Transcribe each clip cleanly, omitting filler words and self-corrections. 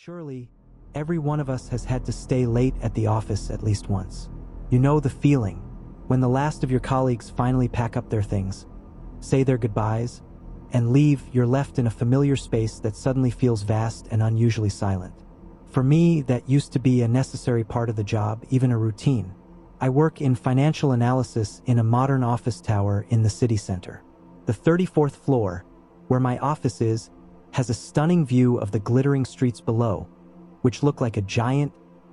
Surely, every one of us has had to stay late at the office at least once. You know the feeling, when the last of your colleagues finally pack up their things, say their goodbyes, and leave. You're left in a familiar space that suddenly feels vast and unusually silent. For me, that used to be a necessary part of the job, even a routine. I work in financial analysis in a modern office tower in the city center. The 34th floor, where my office is, has a stunning view of the glittering streets below, which look like a giant,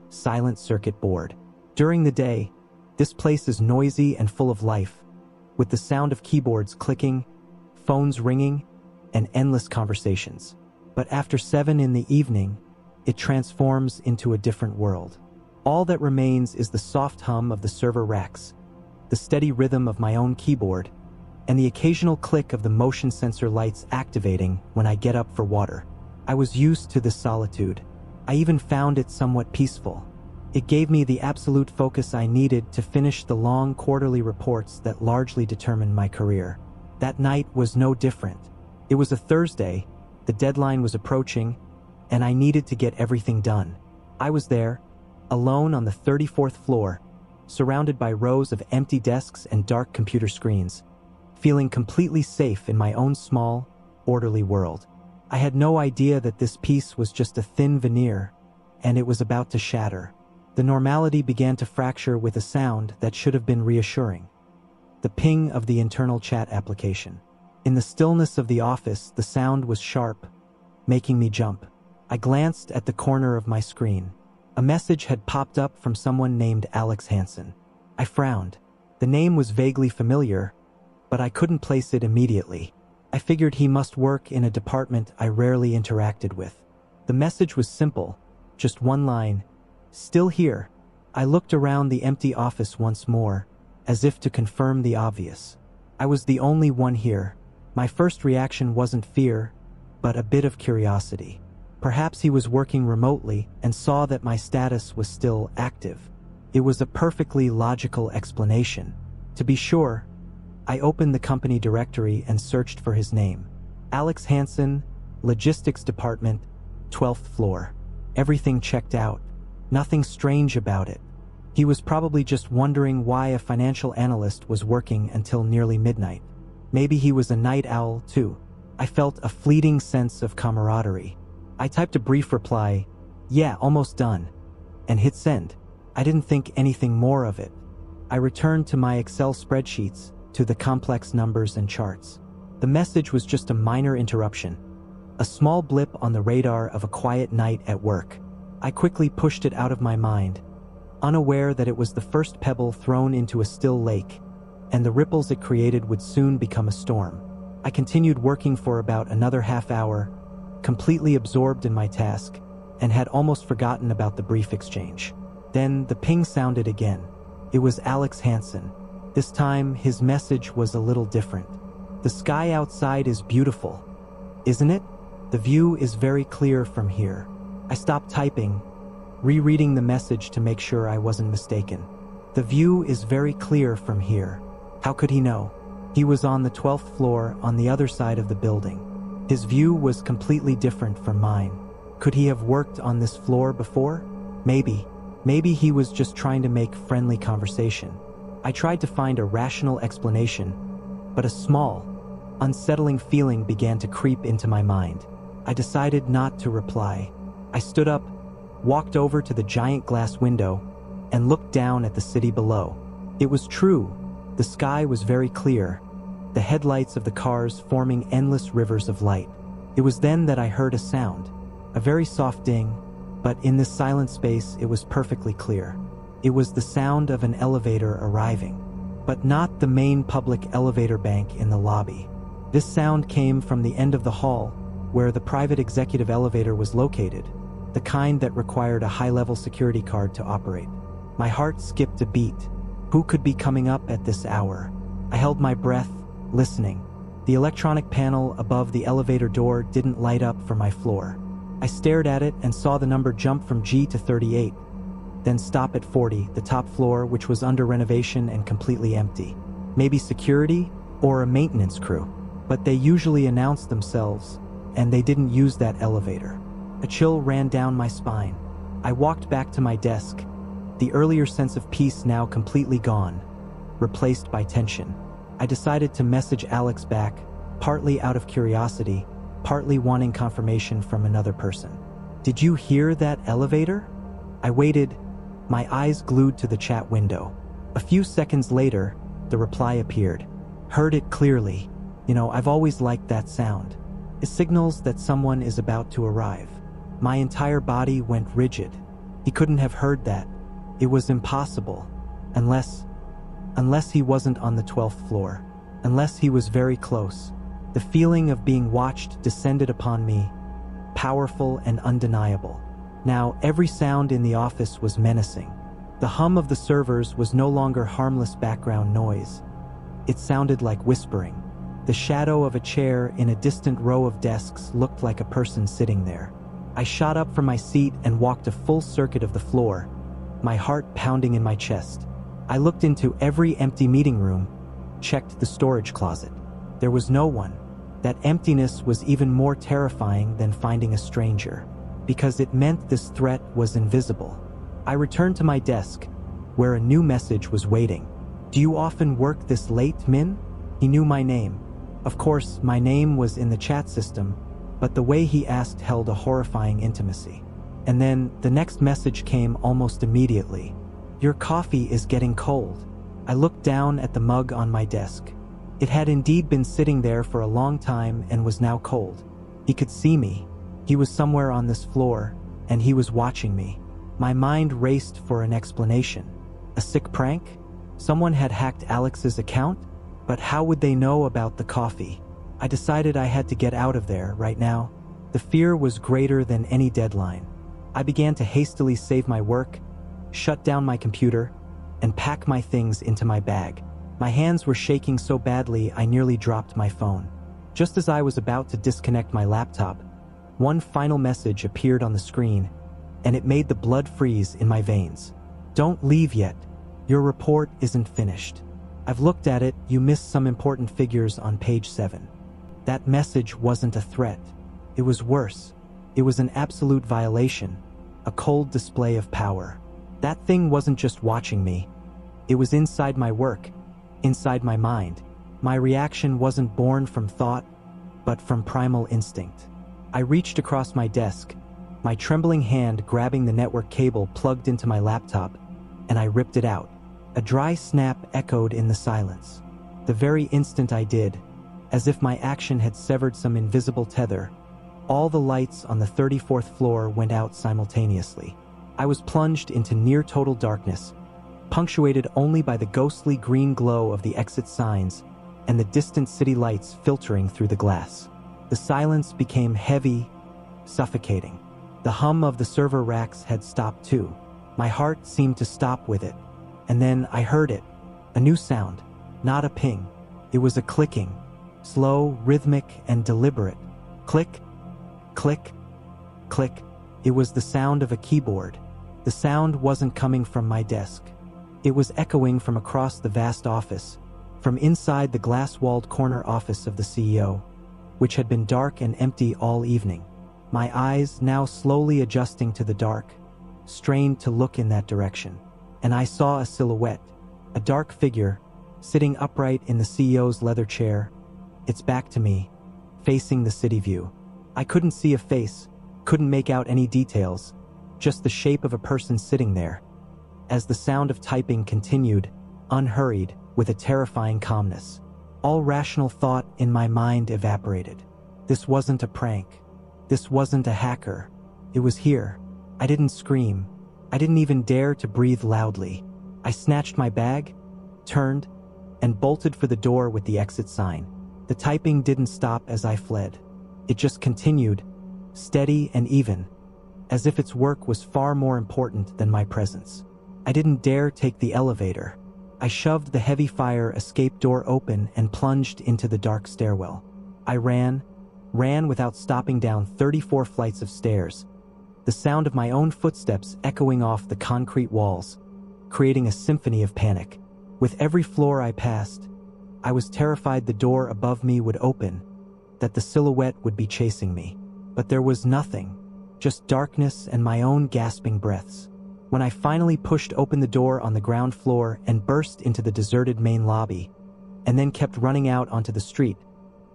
silent circuit board. During the day, this place is noisy and full of life, with the sound of keyboards clicking, phones ringing, and endless conversations. But after 7 in the evening, it transforms into a different world. All that remains is the soft hum of the server racks, the steady rhythm of my own keyboard, and the occasional click of the motion sensor lights activating when I get up for water. I was used to this solitude. I even found it somewhat peaceful. It gave me the absolute focus I needed to finish the long quarterly reports that largely determined my career. That night was no different. It was a Thursday, the deadline was approaching, and I needed to get everything done. I was there, alone on the 34th floor, surrounded by rows of empty desks and dark computer screens, feeling completely safe in my own small, orderly world. I had no idea that this piece was just a thin veneer, and it was about to shatter. The normality began to fracture with a sound that should have been reassuring. The ping of the internal chat application. In the stillness of the office, the sound was sharp, making me jump. I glanced at the corner of my screen. A message had popped up from someone named Alex Hansen. I frowned. The name was vaguely familiar, but I couldn't place it immediately. I figured he must work in a department I rarely interacted with. The message was simple, just one line, "Still here." I looked around the empty office once more, as if to confirm the obvious. I was the only one here. My first reaction wasn't fear, but a bit of curiosity. Perhaps he was working remotely and saw that my status was still active. It was a perfectly logical explanation. To be sure, I opened the company directory and searched for his name. Alex Hansen, Logistics Department, 12th floor. Everything checked out. Nothing strange about it. He was probably just wondering why a financial analyst was working until nearly midnight. Maybe he was a night owl, too. I felt a fleeting sense of camaraderie. I typed a brief reply, "Yeah, almost done," and hit send. I didn't think anything more of it. I returned to my Excel spreadsheets, to the complex numbers and charts. The message was just a minor interruption, a small blip on the radar of a quiet night at work. I quickly pushed it out of my mind, unaware that it was the first pebble thrown into a still lake, and the ripples it created would soon become a storm. I continued working for about another half hour, completely absorbed in my task, and had almost forgotten about the brief exchange. Then the ping sounded again. It was Alex Hansen. This time, his message was a little different. "The sky outside is beautiful, isn't it? The view is very clear from here." I stopped typing, rereading the message to make sure I wasn't mistaken. The view is very clear from here. How could he know? He was on the 12th floor on the other side of the building. His view was completely different from mine. Could he have worked on this floor before? Maybe. Maybe he was just trying to make friendly conversation. I tried to find a rational explanation, but a small, unsettling feeling began to creep into my mind. I decided not to reply. I stood up, walked over to the giant glass window, and looked down at the city below. It was true. The sky was very clear, the headlights of the cars forming endless rivers of light. It was then that I heard a sound, a very soft ding, but in this silent space it was perfectly clear. It was the sound of an elevator arriving, but not the main public elevator bank in the lobby. This sound came from the end of the hall, where the private executive elevator was located, the kind that required a high-level security card to operate. My heart skipped a beat. Who could be coming up at this hour? I held my breath, listening. The electronic panel above the elevator door didn't light up for my floor. I stared at it and saw the number jump from G to 38, then stop at 40, the top floor, which was under renovation and completely empty. Maybe security or a maintenance crew, but they usually announced themselves, and they didn't use that elevator. A chill ran down my spine. I walked back to my desk, the earlier sense of peace now completely gone, replaced by tension. I decided to message Alex back, partly out of curiosity, partly wanting confirmation from another person. "Did you hear that elevator?" I waited, my eyes glued to the chat window. A few seconds later, the reply appeared. "Heard it clearly. I've always liked that sound. It signals that someone is about to arrive." My entire body went rigid. He couldn't have heard that. It was impossible. Unless he wasn't on the 12th floor. Unless he was very close. The feeling of being watched descended upon me, powerful and undeniable. Now, every sound in the office was menacing. The hum of the servers was no longer harmless background noise. It sounded like whispering. The shadow of a chair in a distant row of desks looked like a person sitting there. I shot up from my seat and walked a full circuit of the floor, my heart pounding in my chest. I looked into every empty meeting room, checked the storage closet. There was no one. That emptiness was even more terrifying than finding a stranger, because it meant this threat was invisible. I returned to my desk, where a new message was waiting. "Do you often work this late, Min?" He knew my name. Of course, my name was in the chat system, but the way he asked held a horrifying intimacy. And then, the next message came almost immediately. "Your coffee is getting cold." I looked down at the mug on my desk. It had indeed been sitting there for a long time and was now cold. He could see me. He was somewhere on this floor, and he was watching me. My mind raced for an explanation. A sick prank? Someone had hacked Alex's account? But how would they know about the coffee? I decided I had to get out of there right now. The fear was greater than any deadline. I began to hastily save my work, shut down my computer, and pack my things into my bag. My hands were shaking so badly I nearly dropped my phone. Just as I was about to disconnect my laptop, one final message appeared on the screen, and it made the blood freeze in my veins. "Don't leave yet. Your report isn't finished. I've looked at it. You missed some important figures on page 7. That message wasn't a threat. It was worse. It was an absolute violation, a cold display of power. That thing wasn't just watching me. It was inside my work, inside my mind. My reaction wasn't born from thought, but from primal instinct. I reached across my desk, my trembling hand grabbing the network cable plugged into my laptop, and I ripped it out. A dry snap echoed in the silence. The very instant I did, as if my action had severed some invisible tether, all the lights on the 34th floor went out simultaneously. I was plunged into near-total darkness, punctuated only by the ghostly green glow of the exit signs and the distant city lights filtering through the glass. The silence became heavy, suffocating. The hum of the server racks had stopped too. My heart seemed to stop with it. And then I heard it. A new sound. Not a ping. It was a clicking. Slow, rhythmic, and deliberate. Click, click, click. It was the sound of a keyboard. The sound wasn't coming from my desk. It was echoing from across the vast office, from inside the glass-walled corner office of the CEO, which had been dark and empty all evening. My eyes, now slowly adjusting to the dark, strained to look in that direction. And I saw a silhouette, a dark figure, sitting upright in the CEO's leather chair, its back to me, facing the city view. I couldn't see a face, couldn't make out any details, just the shape of a person sitting there. As the sound of typing continued, unhurried, with a terrifying calmness, all rational thought in my mind evaporated. This wasn't a prank. This wasn't a hacker. It was here. I didn't scream. I didn't even dare to breathe loudly. I snatched my bag, turned, and bolted for the door with the exit sign. The typing didn't stop as I fled. It just continued, steady and even, as if its work was far more important than my presence. I didn't dare take the elevator. I shoved the heavy fire escape door open and plunged into the dark stairwell. I ran without stopping down 34 flights of stairs, the sound of my own footsteps echoing off the concrete walls, creating a symphony of panic. With every floor I passed, I was terrified the door above me would open, that the silhouette would be chasing me. But there was nothing. just darkness and my own gasping breaths. When I finally pushed open the door on the ground floor and burst into the deserted main lobby, and then kept running out onto the street,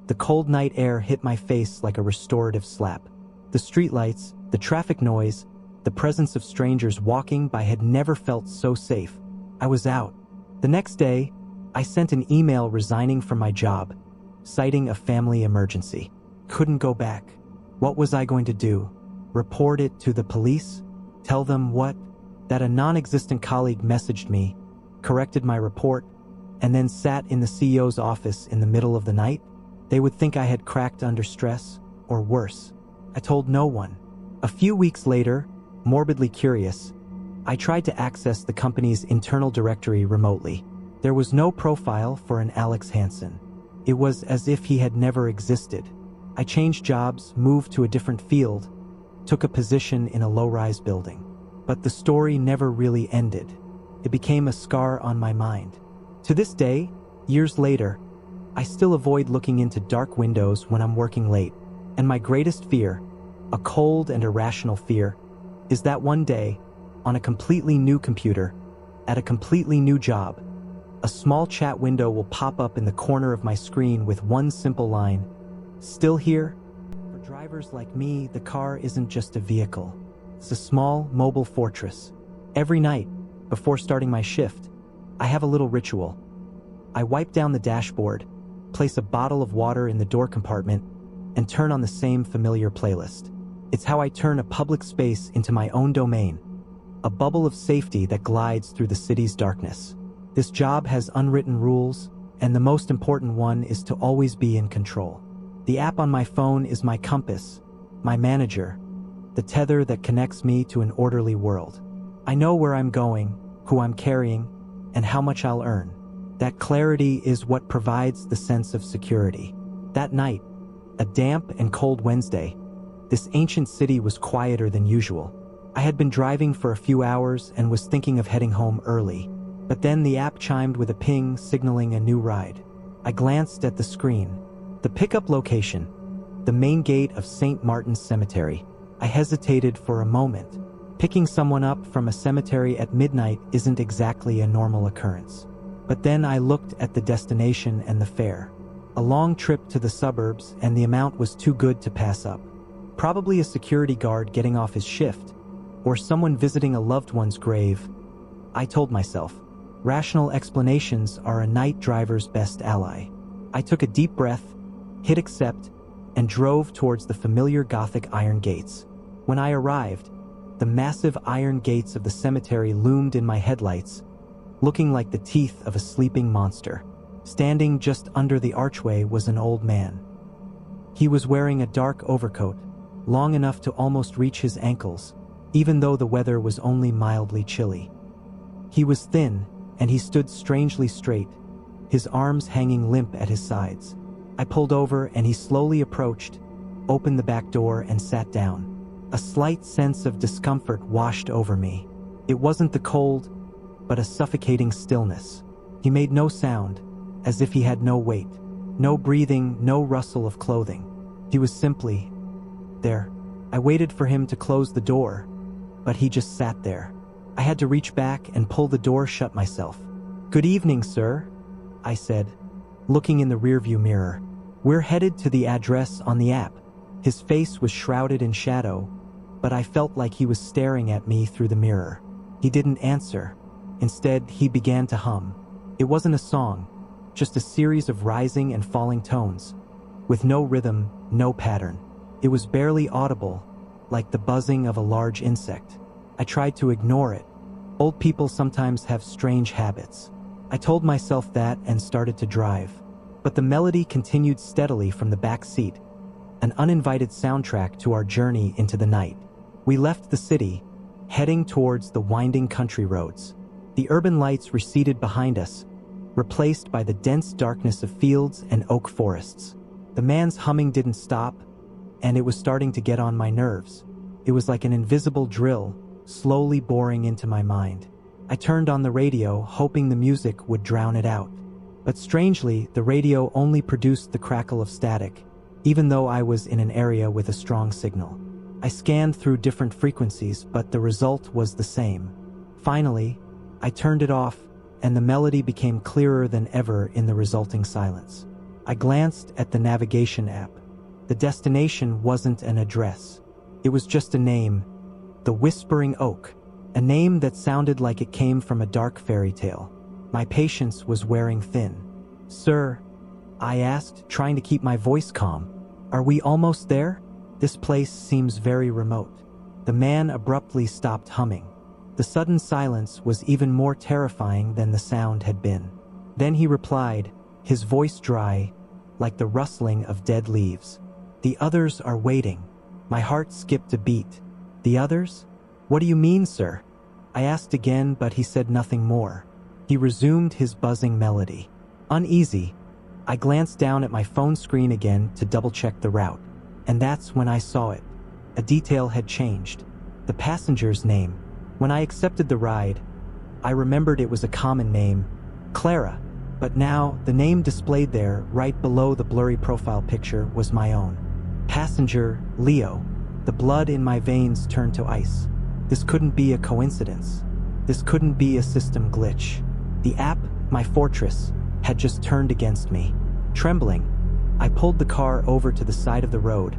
the cold night air hit my face like a restorative slap. The streetlights, the traffic noise, the presence of strangers walking by had never felt so safe. I was out. The next day, I sent an email resigning from my job, citing a family emergency. Couldn't go back. What was I going to do? Report it to the police? Tell them what? That a non-existent colleague messaged me, corrected my report, and then sat in the CEO's office in the middle of the night? They would think I had cracked under stress, or worse. I told no one. A few weeks later, morbidly curious, I tried to access the company's internal directory remotely. There was no profile for an Alex Hansen. It was as if he had never existed. I changed jobs, moved to a different field, took a position in a low-rise building. But the story never really ended. It became a scar on my mind. To this day, years later, I still avoid looking into dark windows when I'm working late. And my greatest fear, a cold and irrational fear, is that one day, on a completely new computer, at a completely new job, a small chat window will pop up in the corner of my screen with one simple line, "Still here?" For drivers like me, the car isn't just a vehicle. It's a small, mobile fortress. Every night, before starting my shift, I have a little ritual. I wipe down the dashboard, place a bottle of water in the door compartment, and turn on the same familiar playlist. It's how I turn a public space into my own domain, a bubble of safety that glides through the city's darkness. This job has unwritten rules, and the most important one is to always be in control. The app on my phone is my compass, my manager, the tether that connects me to an orderly world. I know where I'm going, who I'm carrying, and how much I'll earn. That clarity is what provides the sense of security. That night, a damp and cold Wednesday, this ancient city was quieter than usual. I had been driving for a few hours and was thinking of heading home early. But then the app chimed with a ping signaling a new ride. I glanced at the screen. The pickup location, the main gate of St. Martin's Cemetery. I hesitated for a moment. Picking someone up from a cemetery at midnight isn't exactly a normal occurrence. But then I looked at the destination and the fare. A long trip to the suburbs, and the amount was too good to pass up. Probably a security guard getting off his shift, or someone visiting a loved one's grave. I told myself, rational explanations are a night driver's best ally. I took a deep breath, hit accept, and drove towards the familiar Gothic iron gates. When I arrived, the massive iron gates of the cemetery loomed in my headlights, looking like the teeth of a sleeping monster. Standing just under the archway was an old man. He was wearing a dark overcoat, long enough to almost reach his ankles, even though the weather was only mildly chilly. He was thin, and he stood strangely straight, his arms hanging limp at his sides. I pulled over and he slowly approached, opened the back door and sat down. A slight sense of discomfort washed over me. It wasn't the cold, but a suffocating stillness. He made no sound, as if he had no weight, no breathing, no rustle of clothing. He was simply there. I waited for him to close the door, but he just sat there. I had to reach back and pull the door shut myself. "Good evening, sir," I said, looking in the rearview mirror. "We're headed to the address on the app." His face was shrouded in shadow, but I felt like he was staring at me through the mirror. He didn't answer. Instead, he began to hum. It wasn't a song, just a series of rising and falling tones, with no rhythm, no pattern. It was barely audible, like the buzzing of a large insect. I tried to ignore it. Old people sometimes have strange habits. I told myself that and started to drive. But the melody continued steadily from the back seat, an uninvited soundtrack to our journey into the night. We left the city, heading towards the winding country roads. The urban lights receded behind us, replaced by the dense darkness of fields and oak forests. The man's humming didn't stop, and it was starting to get on my nerves. It was like an invisible drill, slowly boring into my mind. I turned on the radio, hoping the music would drown it out. But strangely, the radio only produced the crackle of static, even though I was in an area with a strong signal. I scanned through different frequencies, but the result was the same. Finally, I turned it off, and the melody became clearer than ever in the resulting silence. I glanced at the navigation app. The destination wasn't an address. It was just a name, the Whispering Oak, a name that sounded like it came from a dark fairy tale. My patience was wearing thin. "Sir," I asked, trying to keep my voice calm, "are we almost there? This place seems very remote." The man abruptly stopped humming. The sudden silence was even more terrifying than the sound had been. Then he replied, his voice dry, like the rustling of dead leaves. "The others are waiting." My heart skipped a beat. "The others? What do you mean, sir?" I asked again, but he said nothing more. He resumed his buzzing melody. Uneasy, I glanced down at my phone screen again to double-check the route. And that's when I saw it. A detail had changed. The passenger's name. When I accepted the ride, I remembered it was a common name, Clara, but now the name displayed there, right below the blurry profile picture, was my own. Passenger Leo. The blood in my veins turned to ice. This couldn't be a coincidence. This couldn't be a system glitch. The app, my fortress, had just turned against me. Trembling, I pulled the car over to the side of the road,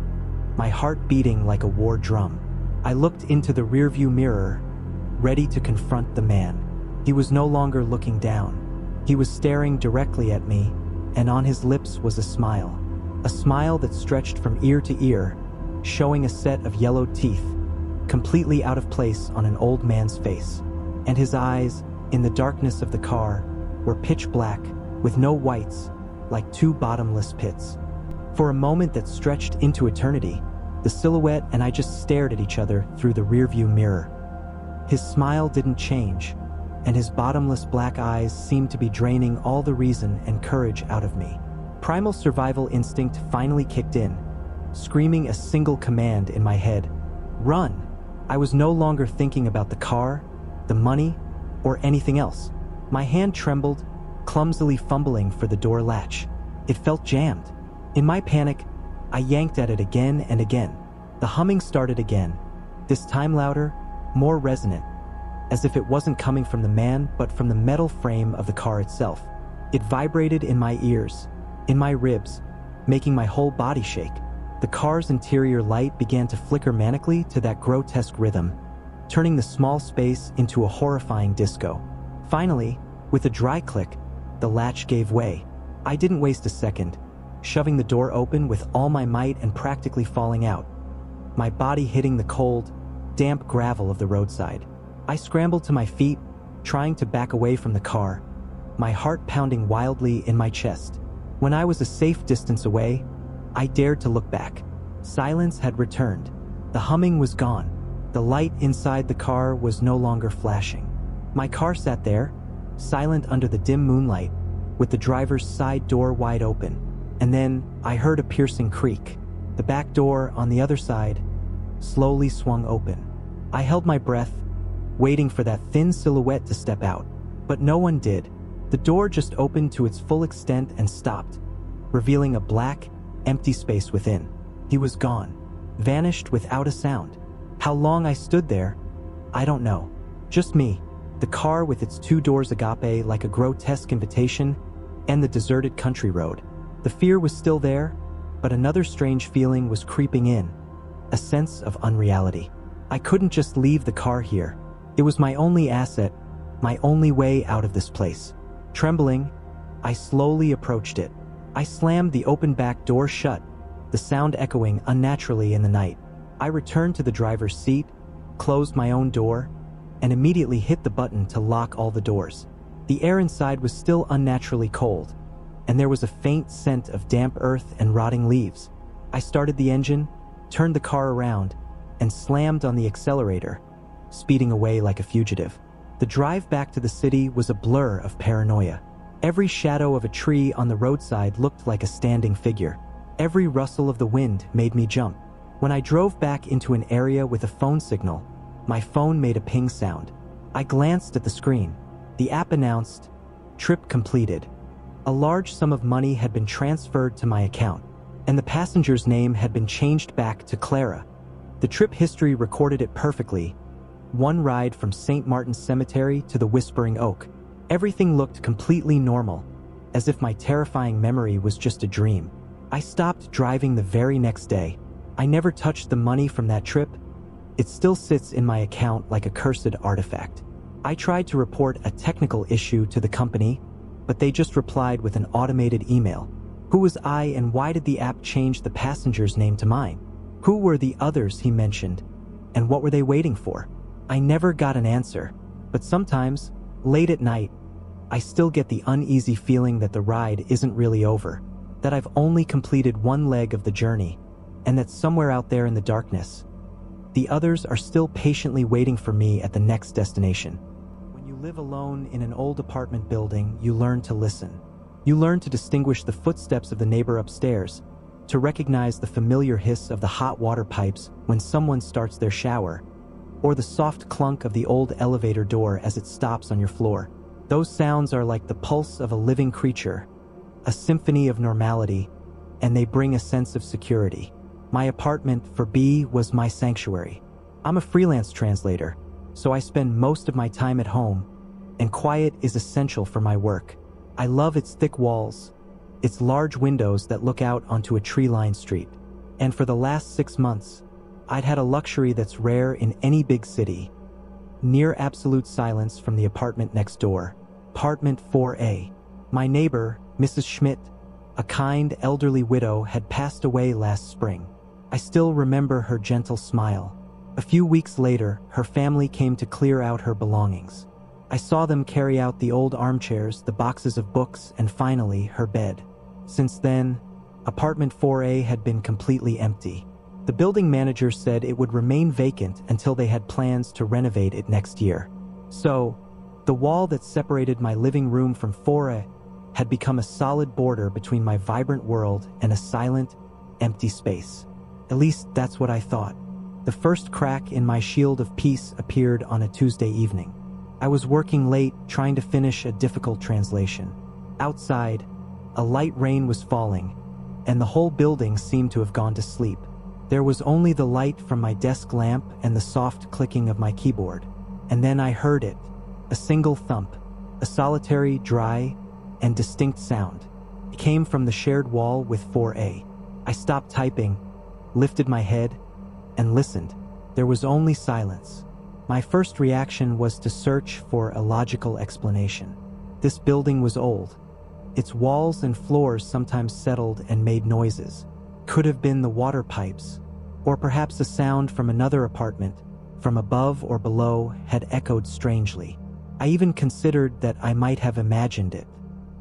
my heart beating like a war drum. I looked into the rearview mirror, ready to confront the man. He was no longer looking down. He was staring directly at me, and on his lips was a smile that stretched from ear to ear, showing a set of yellowed teeth, completely out of place on an old man's face. And his eyes, in the darkness of the car, were pitch black, with no whites, like two bottomless pits. For a moment that stretched into eternity, the silhouette and I just stared at each other through the rearview mirror. His smile didn't change, and his bottomless black eyes seemed to be draining all the reason and courage out of me. Primal survival instinct finally kicked in, screaming a single command in my head: run! I was no longer thinking about the car, the money, or anything else. My hand trembled, clumsily fumbling for the door latch. It felt jammed. In my panic, I yanked at it again and again. The humming started again, this time louder, more resonant, as if it wasn't coming from the man but from the metal frame of the car itself. It vibrated in my ears, in my ribs, making my whole body shake. The car's interior light began to flicker manically to that grotesque rhythm, turning the small space into a horrifying disco. Finally, with a dry click, the latch gave way. I didn't waste a second, shoving the door open with all my might and practically falling out, my body hitting the cold, damp gravel of the roadside. I scrambled to my feet, trying to back away from the car, my heart pounding wildly in my chest. When I was a safe distance away, I dared to look back. Silence had returned. The humming was gone. The light inside the car was no longer flashing. My car sat there, silent under the dim moonlight, with the driver's side door wide open. And then I heard a piercing creak. The back door on the other side slowly swung open. I held my breath, waiting for that thin silhouette to step out. But no one did. The door just opened to its full extent and stopped, revealing a black, empty space within. He was gone, vanished without a sound. How long I stood there, I don't know. Just me, the car with its two doors agape like a grotesque invitation, and the deserted country road. The fear was still there, but another strange feeling was creeping in, a sense of unreality. I couldn't just leave the car here. It was my only asset, my only way out of this place. Trembling, I slowly approached it. I slammed the open back door shut, the sound echoing unnaturally in the night. I returned to the driver's seat, closed my own door, and immediately hit the button to lock all the doors. The air inside was still unnaturally cold, and there was a faint scent of damp earth and rotting leaves. I started the engine, turned the car around, and slammed on the accelerator, speeding away like a fugitive. The drive back to the city was a blur of paranoia. Every shadow of a tree on the roadside looked like a standing figure. Every rustle of the wind made me jump. When I drove back into an area with a phone signal, my phone made a ping sound. I glanced at the screen. The app announced, "Trip completed." A large sum of money had been transferred to my account, and the passenger's name had been changed back to Clara. The trip history recorded it perfectly. One ride from St. Martin's Cemetery to the Whispering Oak. Everything looked completely normal, as if my terrifying memory was just a dream. I stopped driving the very next day. I never touched the money from that trip. It still sits in my account like a cursed artifact. I tried to report a technical issue to the company, but they just replied with an automated email. Who was I and why did the app change the passenger's name to mine? Who were the others he mentioned, and what were they waiting for? I never got an answer, but sometimes, late at night, I still get the uneasy feeling that the ride isn't really over, that I've only completed one leg of the journey, and that somewhere out there in the darkness, the others are still patiently waiting for me at the next destination. When you live alone in an old apartment building, you learn to listen. You learn to distinguish the footsteps of the neighbor upstairs, to recognize the familiar hiss of the hot water pipes when someone starts their shower, or the soft clunk of the old elevator door as it stops on your floor. Those sounds are like the pulse of a living creature, a symphony of normality, and they bring a sense of security. My apartment for B was my sanctuary. I'm a freelance translator, so I spend most of my time at home, and quiet is essential for my work. I love its thick walls, its large windows that look out onto a tree-lined street. And for the last 6 months, I'd had a luxury that's rare in any big city. Near absolute silence from the apartment next door. Apartment 4A. My neighbor, Mrs. Schmidt, a kind elderly widow, had passed away last spring. I still remember her gentle smile. A few weeks later, her family came to clear out her belongings. I saw them carry out the old armchairs, the boxes of books, and finally, her bed. Since then, apartment 4A had been completely empty. The building manager said it would remain vacant until they had plans to renovate it next year. So, the wall that separated my living room from 4A had become a solid border between my vibrant world and a silent, empty space. At least that's what I thought. The first crack in my shield of peace appeared on a Tuesday evening. I was working late, trying to finish a difficult translation. Outside, a light rain was falling, and the whole building seemed to have gone to sleep. There was only the light from my desk lamp and the soft clicking of my keyboard. And then I heard it, a single thump, a solitary, dry, and distinct sound. It came from the shared wall with 4A. I stopped typing, lifted my head, and listened. There was only silence. My first reaction was to search for a logical explanation. This building was old. Its walls and floors sometimes settled and made noises. Could have been the water pipes, or perhaps a sound from another apartment, from above or below, had echoed strangely. I even considered that I might have imagined it.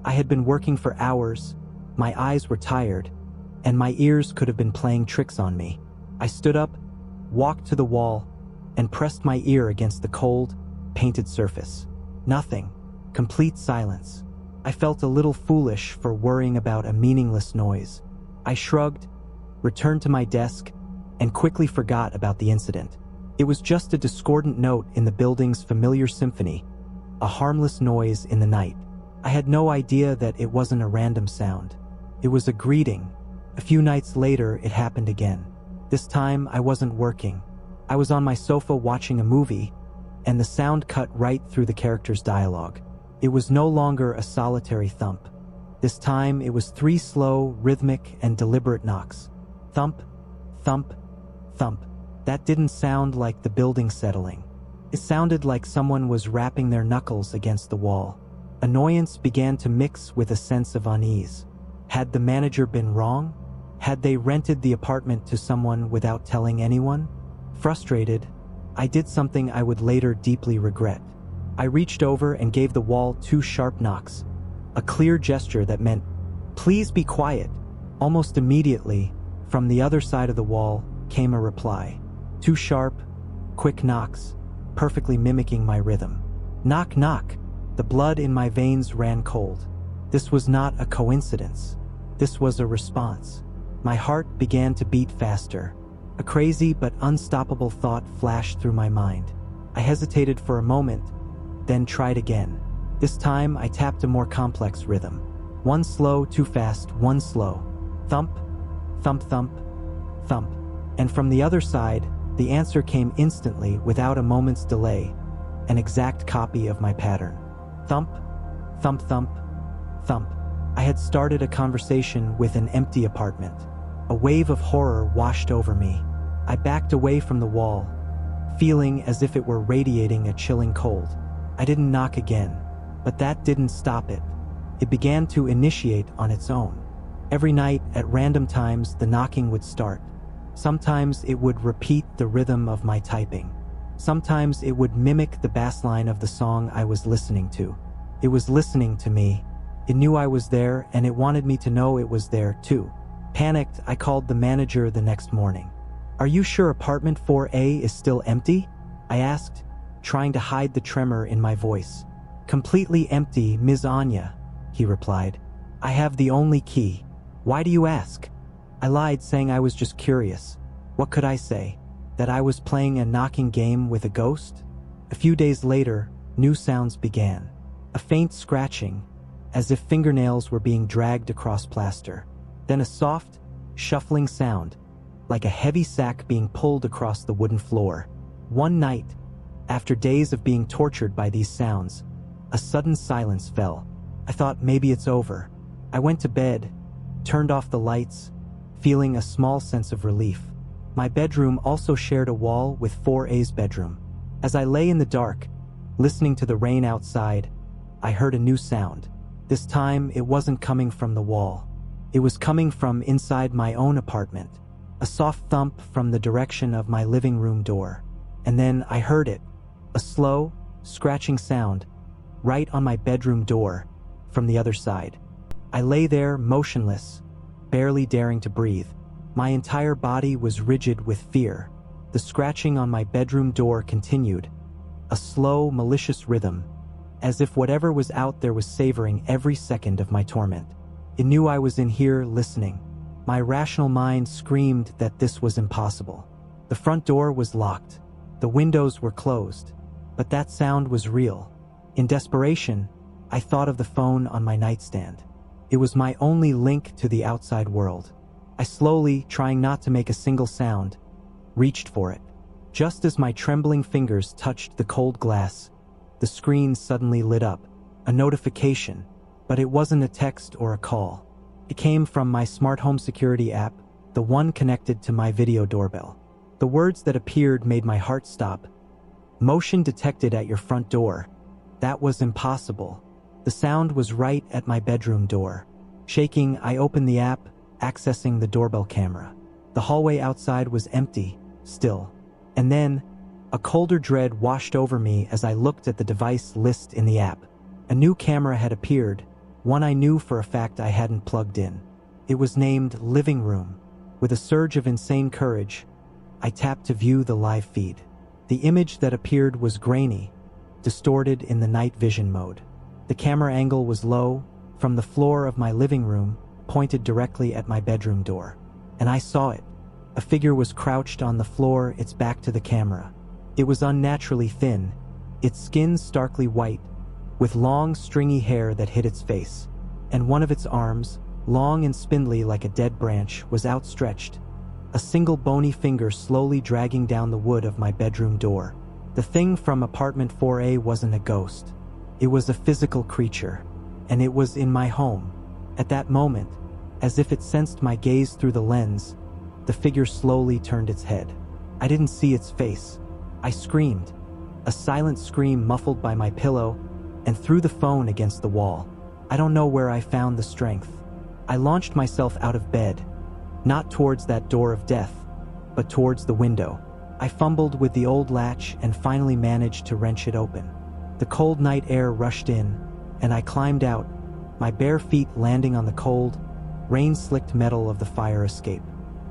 I had been working for hours, my eyes were tired, and my ears could have been playing tricks on me. I stood up, walked to the wall, and pressed my ear against the cold, painted surface. Nothing. Complete silence. I felt a little foolish for worrying about a meaningless noise. I shrugged, returned to my desk, and quickly forgot about the incident. It was just a discordant note in the building's familiar symphony, a harmless noise in the night. I had no idea that it wasn't a random sound. It was a greeting. A few nights later, it happened again. This time, I wasn't working. I was on my sofa watching a movie, and the sound cut right through the character's dialogue. It was no longer a solitary thump. This time, it was 3 slow, rhythmic, and deliberate knocks. Thump, thump, thump. That didn't sound like the building settling. It sounded like someone was rapping their knuckles against the wall. Annoyance began to mix with a sense of unease. Had the manager been wrong? Had they rented the apartment to someone without telling anyone? Frustrated, I did something I would later deeply regret. I reached over and gave the wall 2 sharp knocks, a clear gesture that meant, "Please be quiet." Almost immediately, from the other side of the wall, came a reply. 2 sharp, quick knocks, perfectly mimicking my rhythm. Knock, knock. The blood in my veins ran cold. This was not a coincidence. This was a response. My heart began to beat faster. A crazy but unstoppable thought flashed through my mind. I hesitated for a moment, then tried again. This time, I tapped a more complex rhythm. 1 slow, 2 fast, 1 slow. Thump, thump, thump, thump. And from the other side, The answer came instantly, without a moment's delay, an exact copy of my pattern. Thump, thump, thump, thump. I had started a conversation with an empty apartment. A wave of horror washed over me. I backed away from the wall, feeling as if it were radiating a chilling cold. I didn't knock again, but that didn't stop it. It began to initiate on its own. Every night, at random times, the knocking would start. Sometimes it would repeat the rhythm of my typing. Sometimes it would mimic the bass line of the song I was listening to. It was listening to me. It knew I was there, and it wanted me to know it was there too. Panicked, I called the manager the next morning. "Are you sure apartment 4A is still empty?" I asked, trying to hide the tremor in my voice. "Completely empty, Ms. Anya," he replied. "I have the only key. Why do you ask?" I lied, saying I was just curious. What could I say? That I was playing a knocking game with a ghost? A few days later, new sounds began. A faint scratching, as if fingernails were being dragged across plaster. Then a soft, shuffling sound, like a heavy sack being pulled across the wooden floor. One night, after days of being tortured by these sounds, a sudden silence fell. I thought maybe it's over. I went to bed, turned off the lights, feeling a small sense of relief. My bedroom also shared a wall with 4A's bedroom. As I lay in the dark, listening to the rain outside, I heard a new sound. This time, it wasn't coming from the wall. It was coming from inside my own apartment. A soft thump from the direction of my living room door. And then I heard it, a slow, scratching sound, right on my bedroom door, from the other side. I lay there, motionless, barely daring to breathe. My entire body was rigid with fear. The scratching on my bedroom door continued, a slow, malicious rhythm, as if whatever was out there was savoring every second of my torment. It knew I was in here listening. My rational mind screamed that this was impossible. The front door was locked. The windows were closed. But that sound was real. In desperation, I thought of the phone on my nightstand. It was my only link to the outside world. I slowly, trying not to make a single sound, reached for it. Just as my trembling fingers touched the cold glass, the screen suddenly lit up. A notification, but it wasn't a text or a call. It came from my smart home security app, the one connected to my video doorbell. The words that appeared made my heart stop. "Motion detected at your front door." That was impossible. The sound was right at my bedroom door. Shaking, I opened the app, accessing the doorbell camera. The hallway outside was empty, still. And then, a colder dread washed over me as I looked at the device list in the app. A new camera had appeared, one I knew for a fact I hadn't plugged in. It was named Living Room. With a surge of insane courage, I tapped to view the live feed. The image that appeared was grainy, distorted in the night vision mode. The camera angle was low, from the floor of my living room, pointed directly at my bedroom door. And I saw it. A figure was crouched on the floor, its back to the camera. It was unnaturally thin, its skin starkly white, with long, stringy hair that hid its face. And one of its arms, long and spindly like a dead branch, was outstretched, a single bony finger slowly dragging down the wood of my bedroom door. The thing from apartment 4A wasn't a ghost. It was a physical creature, and it was in my home. At that moment, as if it sensed my gaze through the lens, the figure slowly turned its head. I didn't see its face. I screamed, a silent scream muffled by my pillow, and threw the phone against the wall. I don't know where I found the strength. I launched myself out of bed, not towards that door of death, but towards the window. I fumbled with the old latch and finally managed to wrench it open. The cold night air rushed in, and I climbed out, my bare feet landing on the cold, rain-slicked metal of the fire escape.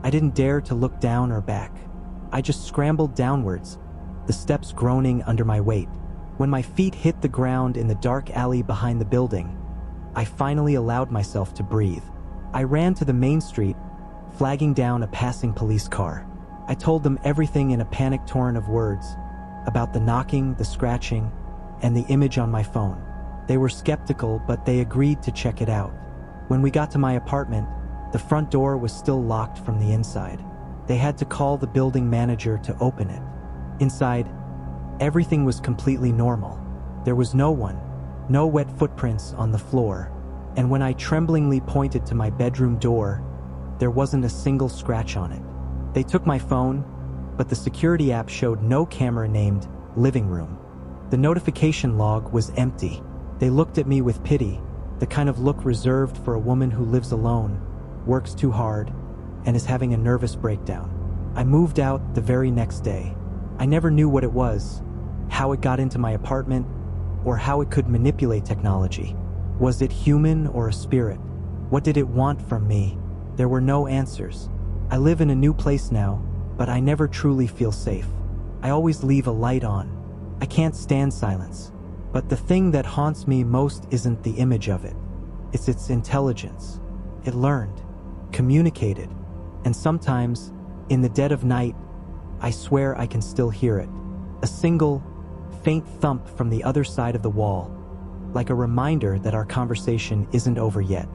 I didn't dare to look down or back. I just scrambled downwards, the steps groaning under my weight. When my feet hit the ground in the dark alley behind the building, I finally allowed myself to breathe. I ran to the main street, flagging down a passing police car. I told them everything in a panic torrent of words, about the knocking, the scratching, and the image on my phone. They were skeptical, but they agreed to check it out. When we got to my apartment, the front door was still locked from the inside. They had to call the building manager to open it. Inside, everything was completely normal. There was no one, no wet footprints on the floor, and when I tremblingly pointed to my bedroom door, there wasn't a single scratch on it. They took my phone, but the security app showed no camera named living room. The notification log was empty. They looked at me with pity, the kind of look reserved for a woman who lives alone, works too hard, and is having a nervous breakdown. I moved out the very next day. I never knew what it was, how it got into my apartment, or how it could manipulate technology. Was it human or a spirit? What did it want from me? There were no answers. I live in a new place now, but I never truly feel safe. I always leave a light on. I can't stand silence. But the thing that haunts me most isn't the image of it. It's its intelligence. It learned, communicated, and sometimes, in the dead of night, I swear I can still hear it. A single, faint thump from the other side of the wall, like a reminder that our conversation isn't over yet.